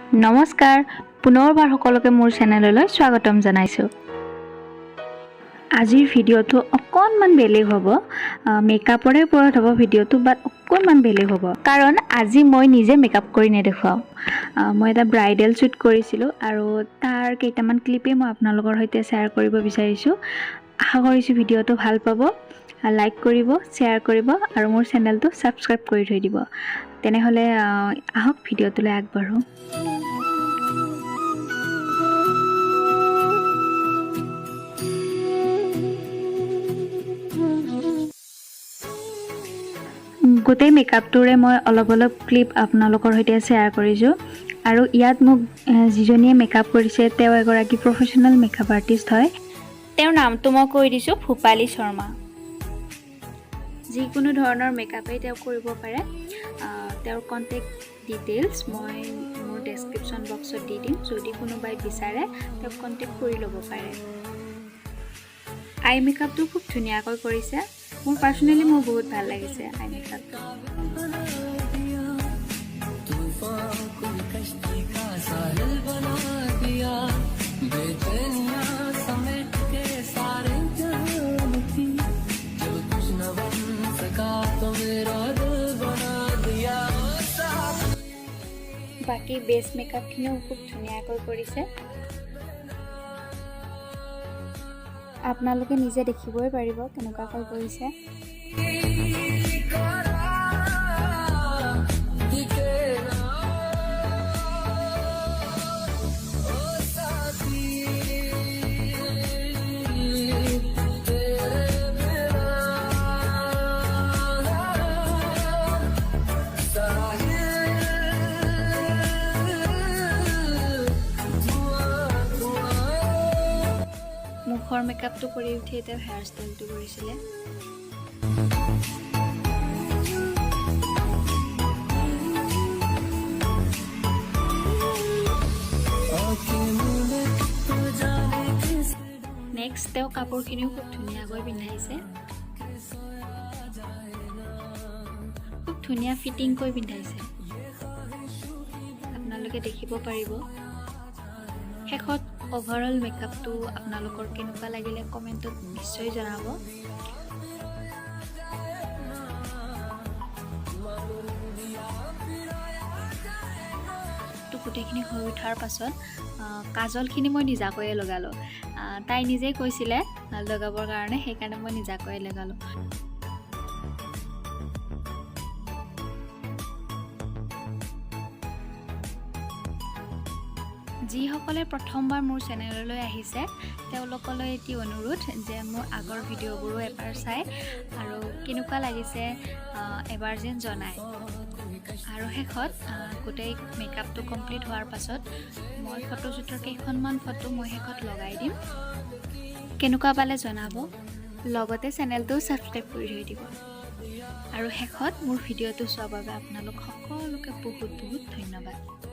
নমস্কাৰ পুনৰবাৰ সকলোকে মোৰ চেনেললৈ স্বাগতম জনাইছো আজিৰ ভিডিঅটো অকনমান বেলেগ হ'ব মেকআপৰে ওপৰত হ'ব ভিডিঅটো বাট অকনমান বেলেগ হ'ব কাৰণ আজি মই নিজে মেকআপ কৰি নেদেখাও মই এটা ব্ৰাইডাল শ্বুট কৰিছিলো আৰু তাৰ কেইটামান ক্লিপে মই আপোনালোকৰ সৈতে শ্বেয়াৰ কৰিব বিচাৰিছো আশা কৰিছো ভিডিঅটো ভাল পাব লাইক কৰিব শ্বেয়াৰ কৰিব আৰু মোৰ চেনেলটো সাবস্ক্ৰাইব কৰি থৈ দিব তেনেহলে আহক ভিডিঅটোলৈ আগবাঢ়ো গোটেই মেকআপটোৰে মই অলপ ক্লিপ আপোনালোকৰ সৈতে শ্বেয়াৰ কৰিছো আৰু ইয়াত মোক যিজনীয়ে মেকআপ কৰিছে তেওঁ এগৰাকী প্ৰফেশনাল মেকআপ আৰ্টিষ্ট হয় তেওঁৰ নামটো মই কৈ দিছো ভূপালী শৰ্মা যিকোনো ধৰণৰ মেকআপেই তেওঁ কৰিব পাৰে তেওঁৰ কন্টাক্ট ডিটেইলছ মই মোৰ ডেসক্ৰিপচন বক্সত দি দিম যদি কোনোবাই বিচাৰে তেওঁ কন্টাক্ট কৰি ল'ব পাৰে আই মেকআপটো খুব ধুনীয়াকৈ কৰিছে মোৰ পাৰ্সোনালি মোৰ বহুত ভাল লাগিছে আই মেকআপটো বাকি বেস মেকআপখিনিও খুব ধুনীয়াকৈ কৰিছে আপোনালোকে নিজে দেখিবই পাৰিব কেনেকুৱাকৈ কৰিছে মুখৰ মেকআপটো কৰি উঠি তেওঁ হেয়াৰ ষ্টাইলটো কৰিছিলে নেক্সট তেওঁ কাপোৰখিনিও খুব ধুনীয়াকৈ পিন্ধাইছে খুব ধুনীয়া ফিটিং কৰি পিন্ধাইছে আপোনালোকে দেখিব পাৰিব শেষত ওভাৰঅল মেকআপটো আপোনালোকৰ কেনেকুৱা লাগিলে কমেন্টত নিশ্চয় জনাব গোটেইখিনি হৈ উঠাৰ পাছত কাজলখিনি মই নিজাকৈ লগালো তাই নিজে কৈছিলে লগাবৰ কাৰণে সেইকাৰণে মই নিজাকৈ লগালো যিসকলে প্ৰথমবাৰ মোৰ চেনেললৈ আহিছে তেওঁলোকলৈ এটি অনুৰোধ যে মোৰ আগৰ ভিডিঅ'বোৰো এবাৰ চাই আৰু কেনেকুৱা লাগিছে এবাৰ যেন জনায় আৰু শেষত গোটেই মেকআপটো কমপ্লিট হোৱাৰ পাছত মই ফটোশ্বুটৰ কেইখনমান ফটো মই শেষত লগাই দিম কেনেকুৱা পালে জনাব লগতে চেনেলটো সাবস্ক্ৰাইব কৰি থৈ দিব আৰু শেষত মোৰ ভিডিঅ'টো চোৱাৰ বাবে আপোনালোক সকলোকে বহুত ধন্যবাদ